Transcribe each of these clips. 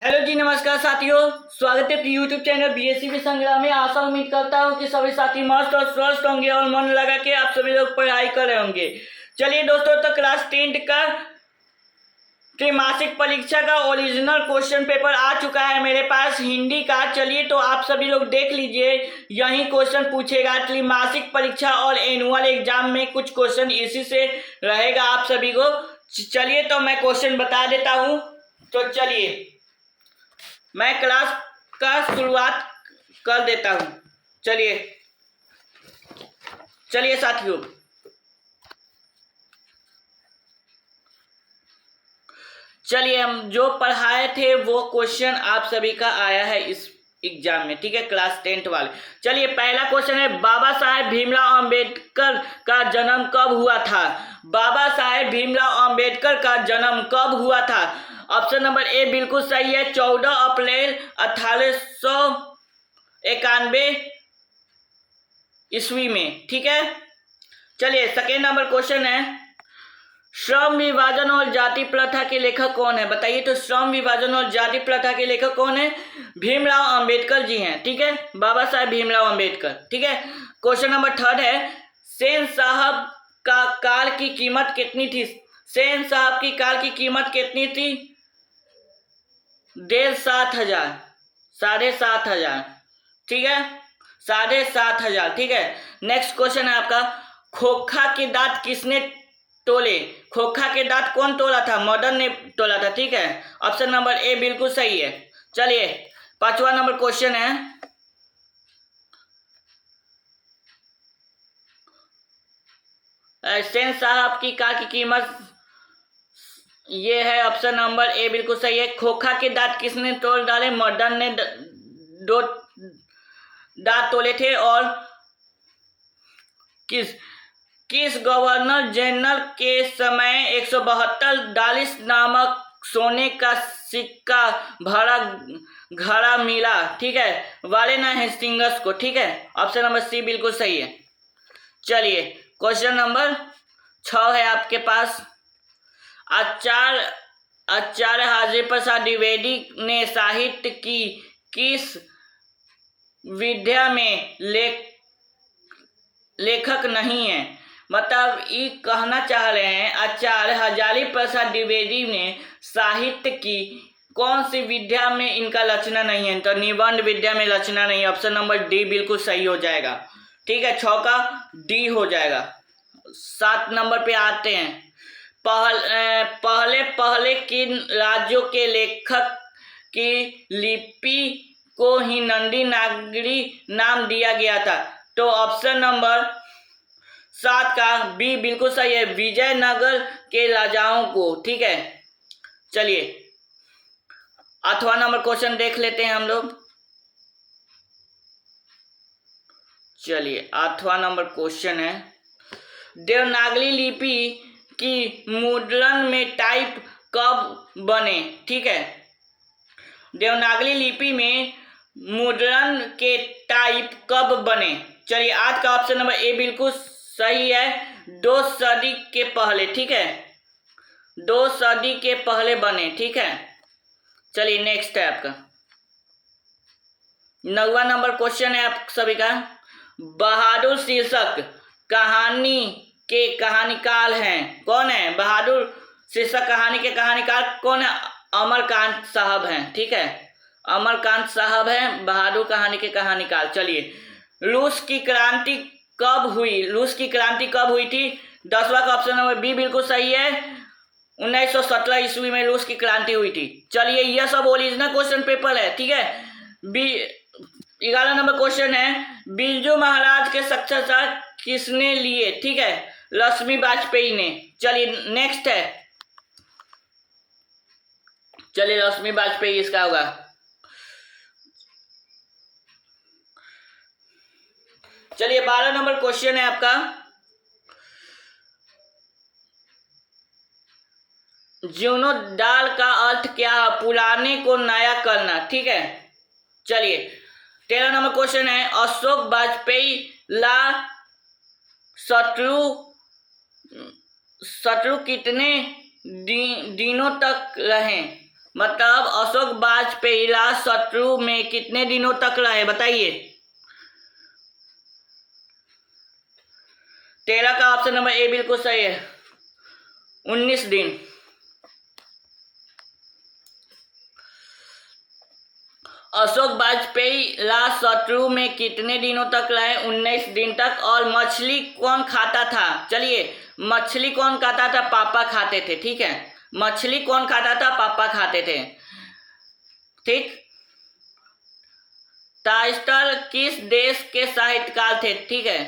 Hello जी, नमस्कार साथियों। स्वागत है अपने यूट्यूब चैनल बीएससी के संग्राम में। आशा उम्मीद करता हूँ कि सभी साथी मस्त और स्वस्थ होंगे और मन लगा के आप सभी लोग पढ़ाई कर रहे होंगे। चलिए दोस्तों, तो क्लास 10 का त्रैमासिक परीक्षा का ओरिजिनल क्वेश्चन पेपर आ चुका है मेरे पास हिंदी का। चलिए तो आप सभी लोग देख लीजिए, यही क्वेश्चन पूछेगा। त्रैमासिक परीक्षा और एनुअल एग्जाम में कुछ क्वेश्चन इसी से रहेगा आप सभी को। चलिए तो मैं क्वेश्चन बता देता हूँ। तो चलिए मैं क्लास का शुरुआत कर देता हूँ। चलिए साथियों, चलिए हम जो पढ़ाए थे वो क्वेश्चन आप सभी का आया है इस एग्जाम में, ठीक है, क्लास 10 वाले। चलिए पहला क्वेश्चन है, बाबा साहेब भीमराव अंबेडकर का जन्म कब हुआ था? बाबा साहेब भीमराव अंबेडकर का जन्म कब हुआ था? ऑप्शन नंबर ए बिल्कुल सही है, 14 अप्रैल 1891 ईस्वी में, ठीक है। चलिए सेकेंड नंबर क्वेश्चन है, श्रम विभाजन और जाति प्रथा के लेखक कौन है? बताइए तो श्रम विभाजन और जाति प्रथा के लेखक कौन है? भीमराव अंबेडकर जी हैं, ठीक है, बाबा साहेब भीमराव अंबेडकर, ठीक है। क्वेश्चन नंबर थर्ड है, सेन साहब का कार की कीमत कितनी थी? सेन साहब की कार की कीमत कितनी थी? 7,500, 7,500, ठीक है, 7,500, ठीक है। नेक्स्ट क्वेश्चन है आपका, खोखा के दांत किसने तोले? खोखा के दांत कौन तोला था? मदन ने तोला था, ठीक है। ऑप्शन नंबर ए बिल्कुल सही है। चलिए पांचवा नंबर क्वेश्चन है, सेन साहब की कार की कीमत, ये है ऑप्शन नंबर ए बिल्कुल सही है। खोखा के दांत किसने तोड़ डाले? मदन ने दो दांत तोले थे। और किस गवर्नर जनरल के समय 172 डालिस नामक सोने का सिक्का भरा घड़ा मिला? ठीक है, वारेन हेस्टिंग्स को, ठीक है। ऑप्शन नंबर सी बिल्कुल सही है। चलिए क्वेश्चन नंबर 6 है आपके पास, आचार्य हाजिर प्रसाद द्विवेदी ने साहित्य की किस विधा में लेखक नहीं है? मतलब ये कहना चाह रहे हैं, आचार्य हजारी प्रसाद द्विवेदी ने साहित्य की कौन सी विद्या में इनका रचना नहीं है? तो निबंध विद्या में रचना नहीं है। ऑप्शन नंबर डी बिल्कुल सही हो जाएगा, ठीक है, 6 का डी हो जाएगा। 7 नंबर पे आते हैं, पहले किन राज्यों के लेखक की लिपि को हिंदी नागरी नाम दिया गया था? तो ऑप्शन नंबर 7 का बी बिल्कुल सही है, विजयनगर के राजाओं को, ठीक है। चलिए 8वां नंबर क्वेश्चन देख लेते हैं हम लोग। चलिए 8वां नंबर क्वेश्चन है, देवनागरी लिपि की मुद्रण में टाइप कब बने? ठीक है, देवनागरी लिपि में मुद्रण के टाइप कब बने? चलिए आज का ऑप्शन नंबर ए बिल्कुल सही है, 2 सदी के पहले, ठीक है, 2 सदी के पहले बने, ठीक है। चलिए नेक्स्ट है आपका 9वां नंबर क्वेश्चन है आप सभी का, बहादुर शीर्षक कहानी के कहानीकार हैं, कौन है? बहादुर शीर्षक कहानी के कहानीकार कौन है? अमरकांत साहब हैं, ठीक है, अमरकांत साहब हैं बहादुर कहानी के कहानीकार। चलिए रूस की क्रांति कब हुई? रूस की क्रांति कब हुई थी? 10वां का ऑप्शन नंबर बी बिल्कुल सही है, 1917 ईस्वी में रूस की क्रांति हुई थी। चलिए यह सब ओरिजिनल क्वेश्चन पेपर है, ठीक है। 11 नंबर क्वेश्चन है, बिरजू महाराज के सक्सेसर किसने लिए? ठीक है, लक्ष्मी वाजपेयी ने। चलिए नेक्स्ट है, चलिए लक्ष्मी वाजपेयी इसका होगा। चलिए 12 नंबर क्वेश्चन है आपका, जीर्णोद्धार का अर्थ क्या है? पुराने को नया करना, ठीक है। चलिए 13 नंबर क्वेश्चन है, अशोक वाजपेयी ला शत्रु कितने दिनों तक रहे? मतलब अशोक वाजपेयी लास्ट शत्रु में कितने दिनों तक रहे बताइए। 13 का ऑप्शन नंबर ए बिल्कुल सही है, 19 दिन। अशोक वाजपेयी लास्ट शत्रु में कितने दिनों तक रहे? 19 दिन तक। और मछली कौन खाता था? चलिए, मछली कौन खाता था? पापा खाते थे। ठीक है, मछली कौन खाता था? पापा खाते थे। ठीक। टॉलस्टॉय किस देश के साहित्यकार थे? ठीक है,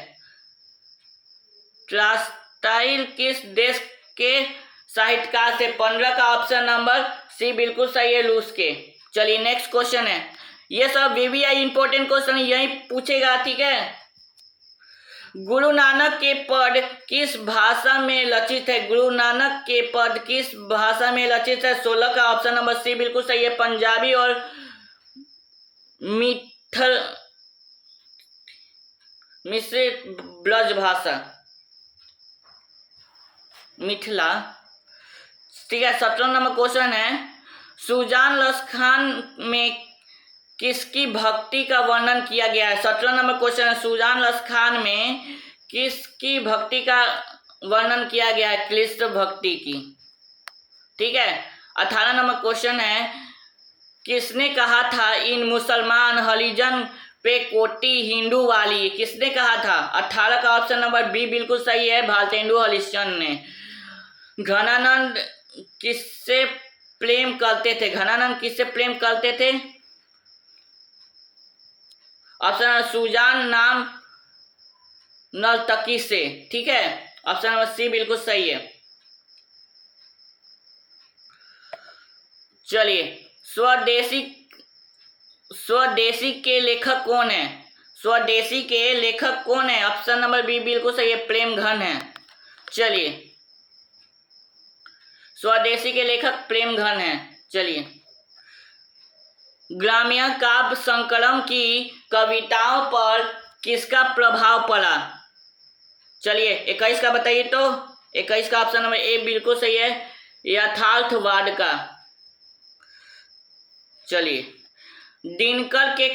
टॉलस्टॉय किस देश के साहित्यकार थे? 15 का ऑप्शन नंबर सी बिल्कुल सही है, रूस के। चलिए नेक्स्ट क्वेश्चन है, ये सब वीवीआई इंपॉर्टेंट क्वेश्चन यही पूछेगा। ठीक है, गुरु नानक के पद किस भाषा में रचित है? गुरु नानक के पद किस भाषा में रचित है? 16 का ऑप्शन नंबर सी बिल्कुल सही है, पंजाबी और मिश्रित ब्रज भाषा, मिथिला। ठीक है, 17 नंबर क्वेश्चन है, सुजान लस्खान में किसकी भक्ति का वर्णन किया गया है? 17 नंबर क्वेश्चन है, सुजान लस्खान में किसकी भक्ति का वर्णन किया गया है? कृष्ण भक्ति की। ठीक है, 18 नंबर क्वेश्चन है, किसने कहा था इन मुसलमान हरिजन पे कोटी हिंदू वाली? किसने कहा था? 18 का ऑप्शन नंबर बी बिल्कुल सही है, भारतेंदु हरिश्चंद्र ने। घनानंद किससे प्रेम करते थे? घनानंद किससे प्रेम करते थे? ऑप्शन सुजान नाम नर्तकी से। ठीक है, ऑप्शन नंबर सी बिल्कुल सही है। चलिए, स्वदेशी के लेखक कौन है? स्वदेशी के लेखक कौन है? ऑप्शन नंबर बी बिल्कुल सही है, प्रेमघन है। चलिए, स्वदेशी के लेखक प्रेमघन है। चलिए, ग्राम्य काव्य संकलम की कविताओं पर किसका प्रभाव पड़ा? चलिए, 21 का बताइए तो। 21 का ऑप्शन नंबर ए बिल्कुल सही है, यथार्थवाद का। चलिए, दिनकर के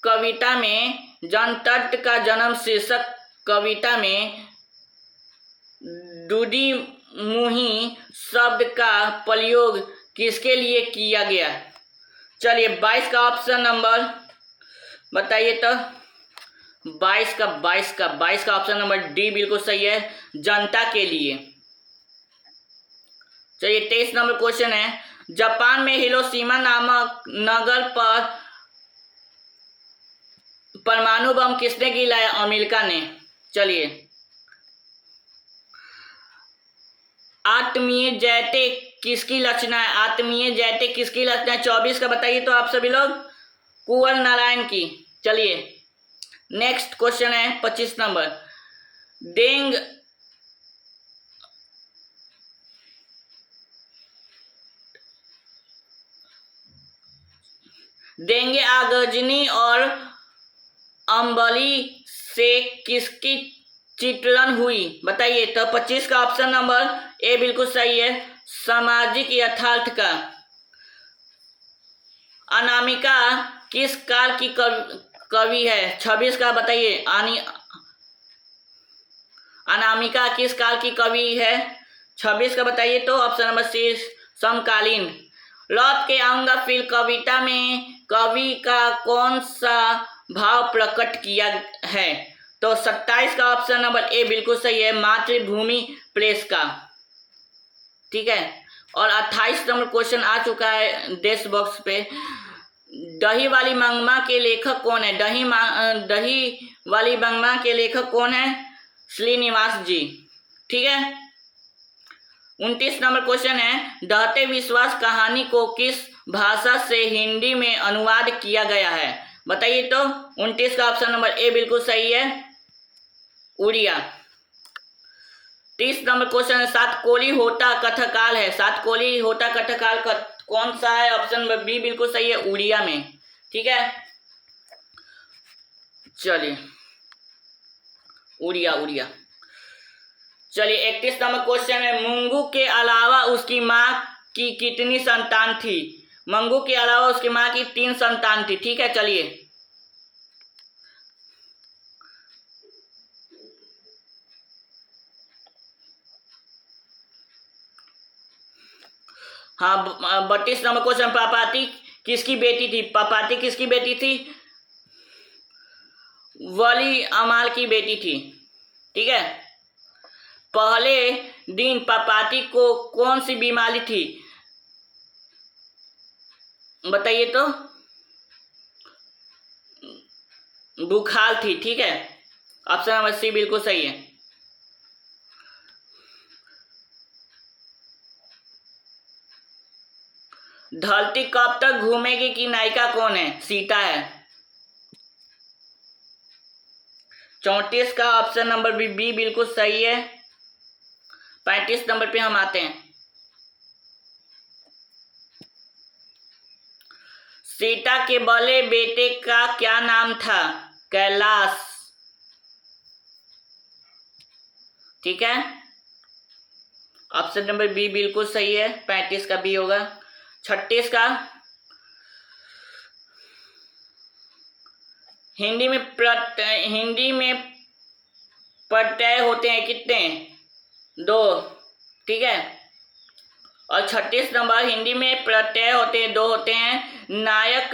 कविता में जनतंत्र का जन्म शीर्षक कविता में दूधी मुही शब्द का प्रयोग किसके लिए किया गया? चलिए, 22 का ऑप्शन नंबर बताइए तो। 22 का ऑप्शन नंबर डी बिल्कुल सही है, जनता के लिए। चलिए, 23 नंबर क्वेश्चन है, जापान में हिरोशिमा नामक नगर पर परमाणु बम किसने गिराया? अमेरिका ने। चलिए, आत्मीय जयते किसकी रचना है? आत्मीय जयते किसकी रचना है? 24 का बताइए तो आप सभी लोग। कुंवर नारायण की। चलिए, नेक्स्ट क्वेश्चन है 25 नंबर, देंगे आगजनी और अंबली से किसकी चित्रण हुई? बताइए तो। 25 का ऑप्शन नंबर ए बिल्कुल सही है, सामाजिक यथार्थ का। अनामिका किस काल की कवि है? 26 का बताइए। अनामिका किस काल की कवि है? 26 का बताइए तो। ऑप्शन नंबर सी समकालीन। लौट के आऊंगा फिर कविता में कवि का कौन सा भाव प्रकट किया है? तो 27 का ऑप्शन नंबर ए बिल्कुल सही है, मातृभूमि प्रेस का। ठीक है, और 28 नंबर क्वेश्चन आ चुका है देश बॉक्स पे, दही वाली मंगमा के लेखक कौन है? दही वाली मंगमा के लेखक कौन है? श्रीनिवास जी। ठीक है, 29 नंबर क्वेश्चन है, दहते विश्वास कहानी को किस भाषा से हिंदी में अनुवाद किया गया है? बताइए तो। 29 का ऑप्शन नंबर ए बिल्कुल सही है, उड़िया। 30 नंबर क्वेश्चन है, सातकोली होता कथाकाल है। सातकोली होता कथाकाल कौन सा है? ऑप्शन नंबर बी बिल्कुल सही है, उड़िया में। ठीक है, चलिए, उड़िया। चलिए, 31 नंबर क्वेश्चन है, मुंगू के अलावा उसकी माँ की कितनी संतान थी? मंगू के अलावा उसकी माँ की 3 संतान थी। ठीक है, चलिए। हाँ, 32 नंबर क्वेश्चन, पापाती किसकी बेटी थी? पापाती किसकी बेटी थी? वली अमाल की बेटी थी। ठीक है। पहले दिन पापाती को कौन सी बीमारी थी? बताइए तो। बुखार थी। ठीक है, ऑप्शन नंबर सी बिल्कुल सही है। धरती कब तक घूमेगी की नायिका कौन है? सीता है। 34 का ऑप्शन नंबर बी बिल्कुल सही है। 35 नंबर पे हम आते हैं। सीता के बड़े बेटे का क्या नाम था? कैलाश। ठीक है, ऑप्शन नंबर बी बिल्कुल सही है। 35 का बी होगा। 36 का, हिंदी में प्रत्यय होते हैं कितने? 2। ठीक है। और 36 नंबर, हिंदी में प्रत्यय होते हैं 2 होते हैं। नायक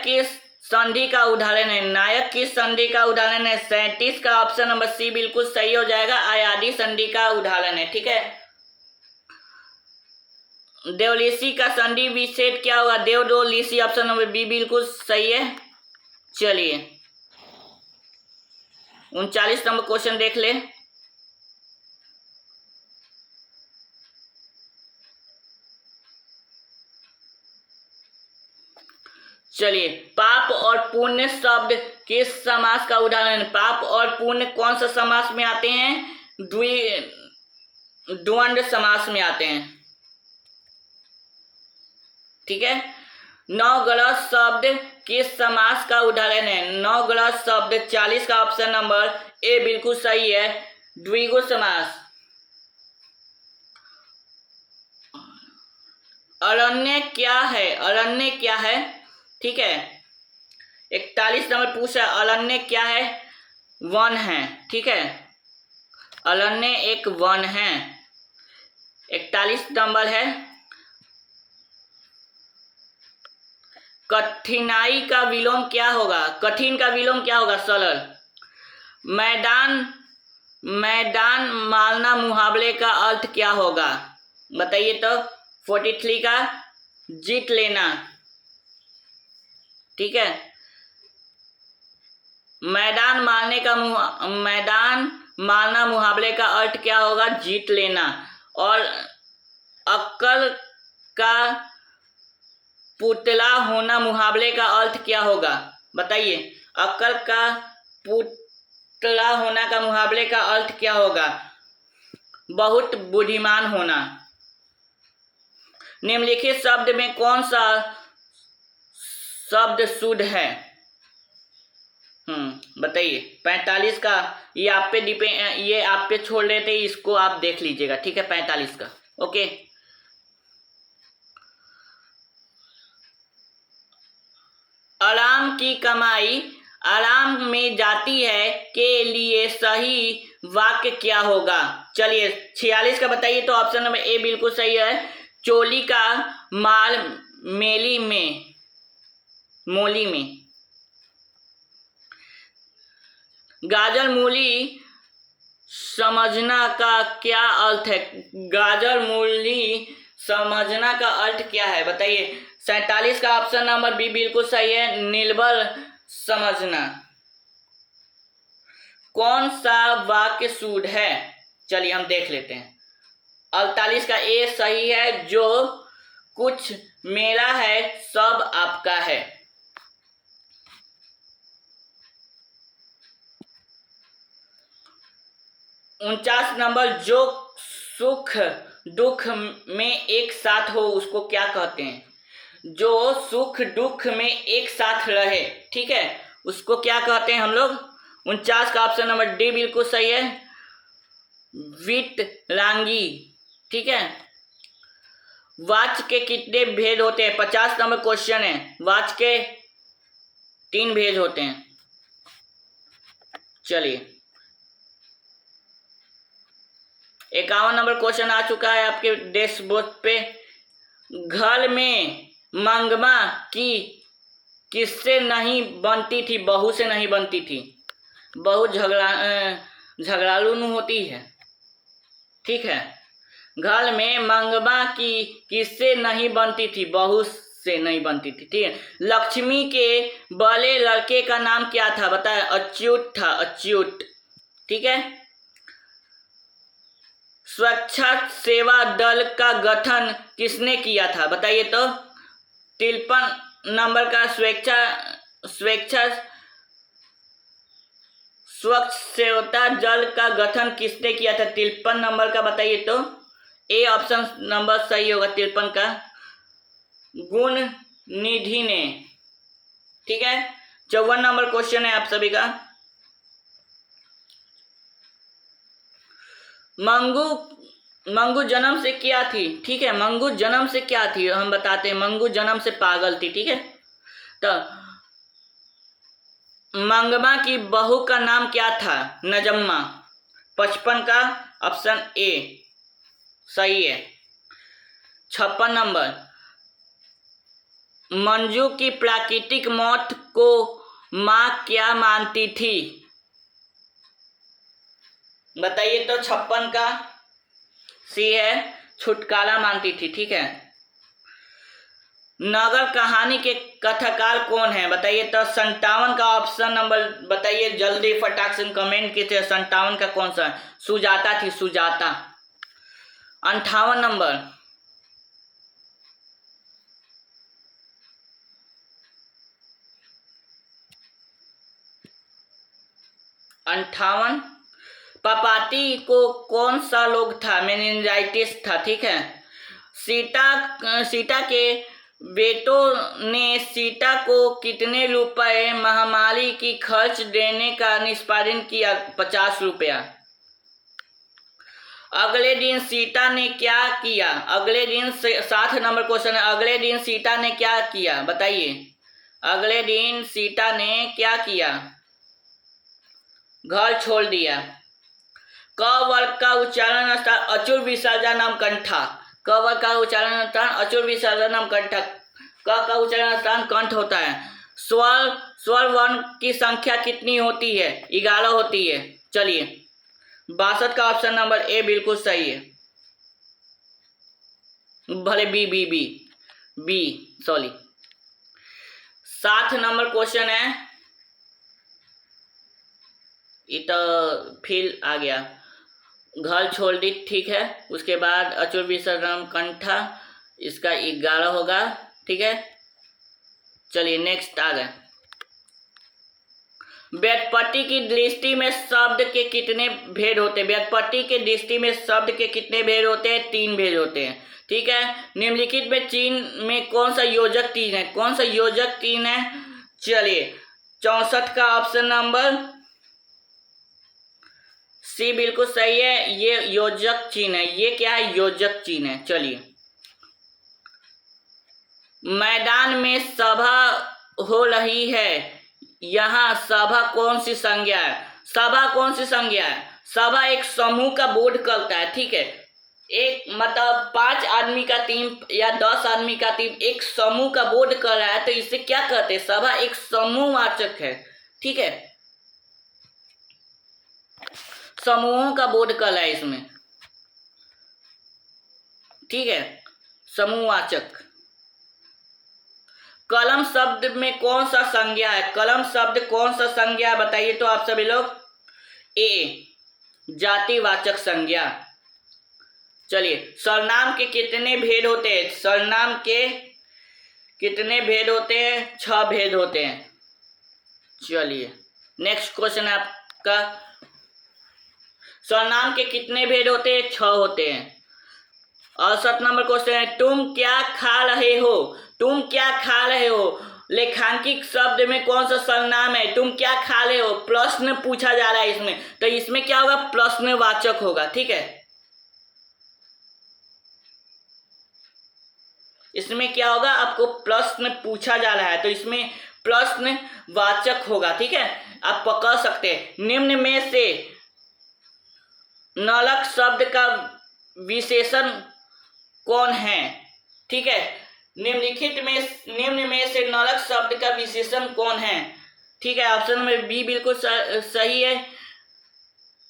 किस संधि का उदाहरण है? नायक किस संधि का उदाहरण है? 37 का ऑप्शन नंबर सी बिल्कुल सही हो जाएगा। आयादी संधि का उदाहरण है। ठीक है। देवलिसी का संधि विच्छेद क्या होगा? देवदोलिसी, ऑप्शन नंबर बी बिल्कुल सही है। चलिए, 39 नंबर क्वेश्चन देख ले। चलिए, पाप और पुण्य शब्द किस समास का उदाहरण है? पाप और पुण्य कौन सा समास में आते हैं? द्वंद्व समास में आते हैं। ठीक है। नवग्रह शब्द किस समास का उदाहरण है? नवग्रह शब्द 40 का ऑप्शन नंबर ए बिल्कुल सही है। द्विगु समास। अरण्य क्या है? अरण्य क्या है? ठीक है। 41 नंबर पूछा, अरण्य क्या है? वन है। ठीक है, अरण्य एक वन है। 41 नंबर है, कठिनाई का विलोम क्या होगा? कठिन का विलोम क्या होगा? सरल। मैदान मारना मुहावरे का अर्थ क्या होगा? बताइए तो। 43 का, जीत लेना। ठीक है, मैदान मारना मुहावरे का अर्थ क्या होगा? जीत लेना। और अक्कल का पुतला होना मुहावरे का अर्थ क्या होगा? बताइए, अक्कल का पुतला होना का मुहावरे का अर्थ क्या होगा? बहुत बुद्धिमान होना। निम्नलिखित शब्द में कौन सा शब्द शुद्ध है? बताइए। 45 का, ये आप पे छोड़ लेते, इसको आप देख लीजिएगा। ठीक है, 45 का। ओके। आराम की कमाई आराम में जाती है के लिए सही वाक्य क्या होगा? चलिए, 46 का बताइए तो। ऑप्शन नंबर ए बिल्कुल सही है। चोली का माल मोली में। गाजर मूली समझना का क्या अर्थ है? गाजर मूली समझना का अर्थ क्या है? बताइए। 47 का ऑप्शन नंबर बी बिल्कुल सही है। निर्बल समझना। कौन सा वाक्य शुद्ध है? चलिए हम देख लेते हैं। 48 का ए सही है। जो कुछ मेरा है सब आपका है। उनचास नंबर, जो सुख दुख में एक साथ हो उसको क्या कहते हैं? जो सुख दुख में एक साथ रहे, ठीक है, उसको क्या कहते हैं हम लोग? 49 का ऑप्शन नंबर डी बिल्कुल सही है। वितरांगी। ठीक है। वाच के कितने भेद होते हैं? 50 नंबर क्वेश्चन है। वाच के 3 भेद होते हैं। चलिए 51 नंबर क्वेश्चन आ चुका है आपके डैशबोर्ड पे। घर में मंगमा की किससे नहीं बनती थी? बहू से नहीं बनती थी। बहू झगड़ालू होती है, ठीक है। घर में मंगमा की किससे नहीं बनती थी? बहू से नहीं बनती थी, ठीक है। लक्ष्मी के बड़े लड़के का नाम क्या था? बताए। अच्युत था, अच्युत, ठीक है। स्वच्छता सेवा दल का गठन किसने किया था? बताइए तो। 53 नंबर का स्वच्छ सेवता दल का गठन किसने किया था? 53 नंबर का बताइए तो। ए ऑप्शन नंबर सही होगा 53 का, गुण निधि ने, ठीक है। 54 नंबर क्वेश्चन है आप सभी का। मंगू जन्म से क्या थी? ठीक है, मंगू जन्म से क्या थी हम बताते हैं। मंगू जन्म से पागल थी, ठीक है। तो मंगमा की बहू का नाम क्या था? नजम्मा। 55 का ऑप्शन ए सही है। 56 नंबर, मंजू की प्राकृतिक मौत को मां क्या मानती थी? बताइए तो। 56 का सी है, छुटकारा मानती थी, ठीक है। नगर कहानी के कथाकार कौन है? बताइए तो। 57 का ऑप्शन नंबर बताइए जल्दी, फटाक से कमेंट कीजिए। 57 का कौन सा? सुजाता थी, सुजाता। 58 नंबर, पापाती को कौन सा रोग था? मेनिंजाइटिस था, ठीक है। सीता के बेटों ने सीता को कितने रुपए महामारी की खर्च देने का निष्पादन किया? 50 रुपया। अगले दिन सीता ने क्या किया? अगले दिन 60 नंबर क्वेश्चन है। अगले दिन सीता ने क्या किया? बताइए। अगले दिन सीता ने क्या किया? घर छोड़ दिया। क वर्ग का उच्चारण स्थान अचूर विसर्जनम कंठा। क वर्ग का उच्चारण स्थान अचूर विसर्जनम कंठा। क का उच्चारण स्थान कंठ होता है। स्वर वर्ण की संख्या कितनी होती है? 11 होती है। चलिए 62 का ऑप्शन नंबर ए बिल्कुल सही है। भले बी सॉरी। 60 नंबर क्वेश्चन है। ये तो फिर आ गया। घर छोड़ दी, ठीक है। उसके बाद अचूर विसर्जन कंठा, इसका 11 होगा, ठीक है। चलिए नेक्स्ट आ गए। व्युत्पत्ति की दृष्टि में शब्द के कितने भेद होते हैं? व्युत्पत्ति के दृष्टि में शब्द के कितने भेद होते हैं? 3 भेद होते हैं, ठीक है। निम्नलिखित में चिन्ह में कौन सा योजक चिन्ह है? कौन सा योजक चिन्ह है? चलिए 64 का ऑप्शन नंबर सी बिल्कुल सही है। ये योजक चिन्ह है। ये क्या है? योजक चिन्ह है। चलिए मैदान में सभा हो रही है, यहाँ सभा कौन सी संज्ञा है? सभा कौन सी संज्ञा है? सभा एक समूह का बोध करता है, ठीक है। एक मतलब 5 आदमी का टीम या 10 आदमी का टीम एक समूह का बोध कर रहा है, तो इसे क्या कहते हैं? सभा एक समूहवाचक है, ठीक है। समूहों का बोध कर रहा है इसमें, ठीक है, समूहवाचक। कलम शब्द में कौन सा संज्ञा है? कलम शब्द कौन सा संज्ञा बताइए तो आप सभी लोग। ए जातिवाचक संज्ञा। चलिए सर्वनाम के कितने भेद होते हैं? सर्वनाम के कितने भेद होते हैं? 6 भेद होते हैं। चलिए नेक्स्ट क्वेश्चन है आपका। सर्वनाम के कितने भेद होते हैं? 6 होते हैं। और 7 नंबर क्वेश्चन है, तुम क्या खा रहे हो? तुम क्या खा रहे हो लेखांकित शब्द में कौन सा सर्वनाम है? तुम क्या खा रहे हो? प्रश्न पूछा जा रहा है इसमें, तो इसमें क्या होगा? प्रश्नवाचक होगा, ठीक है। इसमें क्या होगा, आपको प्रश्न पूछा जा रहा है तो इसमें प्रश्न वाचक होगा। ठीक है, आप पकड़ सकते हैं। निम्न में से नलक शब्द का विशेषण कौन है? ठीक है, निम्न में से नलक शब्द का विशेषण कौन है? ठीक है, ऑप्शन नंबर बी बिल्कुल सही है,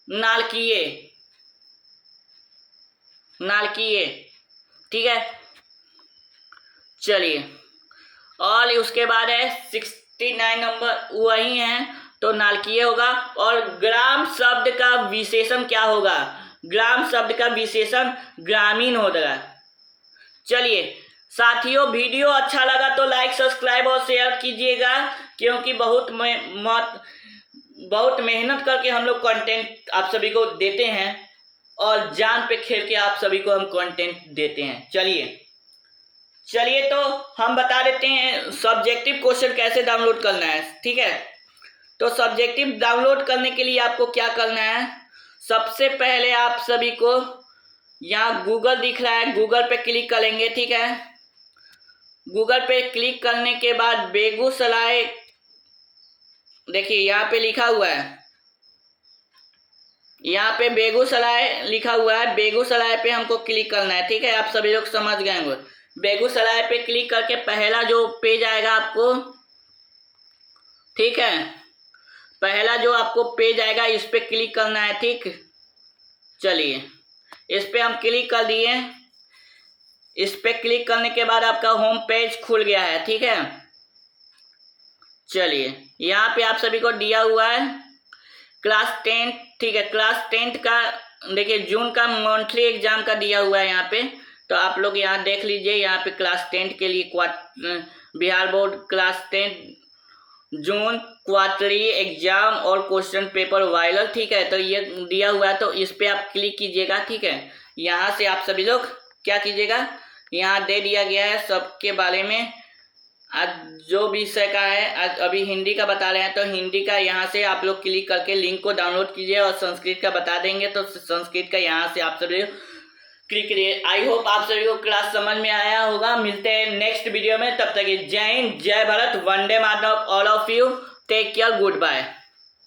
नालकीय। नालकीय। ठीक है, चलिए, और उसके बाद है 69 नंबर, वही है तो नालकीय होगा। और ग्राम शब्द का विशेषण क्या होगा? ग्राम शब्द का विशेषण ग्रामीण होगा। चलिए साथियों, वीडियो अच्छा लगा तो लाइक, सब्सक्राइब और शेयर कीजिएगा, क्योंकि बहुत मेहनत करके हम लोग कंटेंट आप सभी को देते हैं और जान पे खेल के आप सभी को हम कंटेंट देते हैं। चलिए तो हम बता देते हैं सब्जेक्टिव क्वेश्चन कैसे डाउनलोड करना है। ठीक है, तो सब्जेक्टिव डाउनलोड करने के लिए आपको क्या करना है, सबसे पहले आप सभी को यहाँ गूगल दिख रहा है, गूगल पे क्लिक करेंगे। ठीक है, गूगल पे क्लिक करने के बाद बेगूसराय, देखिए यहाँ पे लिखा हुआ है, यहाँ पे बेगूसराय लिखा हुआ है, बेगूसराय पे हमको क्लिक करना है। ठीक है, आप सभी लोग समझ गए होंगे। बेगूसराय पे क्लिक करके पहला जो पेज आएगा आपको, ठीक है, पहला जो आपको पेज आएगा इस पे क्लिक करना है। ठीक, चलिए इस पे हम क्लिक कर दिए। इस पे क्लिक करने के बाद आपका होम पेज खुल गया है। ठीक है, चलिए यहाँ पे आप सभी को दिया हुआ है क्लास 10। ठीक है, क्लास 10 का देखिए जून का मंथली एग्जाम का दिया हुआ है यहाँ पे, तो आप लोग यहाँ देख लीजिए। यहाँ पे क्लास 10 के लिए बिहार बोर्ड क्लास 10 जून क्वार्टरली एग्जाम और क्वेश्चन पेपर वायरल। ठीक है, तो ये दिया हुआ है तो इस पे आप क्लिक कीजिएगा। ठीक है, यहाँ से आप सभी लोग क्या कीजिएगा, यहाँ दे दिया गया है सबके बारे में। आज जो विषय का है, आज अभी हिंदी का बता रहे हैं तो हिंदी का यहाँ से आप लोग क्लिक करके लिंक को डाउनलोड कीजिए, और संस्कृत का बता देंगे तो संस्कृत का यहाँ से आप सभी क्लिक करिए। आई होप आप सभी को क्लास समझ में आया होगा। मिलते हैं नेक्स्ट वीडियो में, तब तक जय हिंद, जय भारत, वंदे मातरम, all of you, take care, good bye.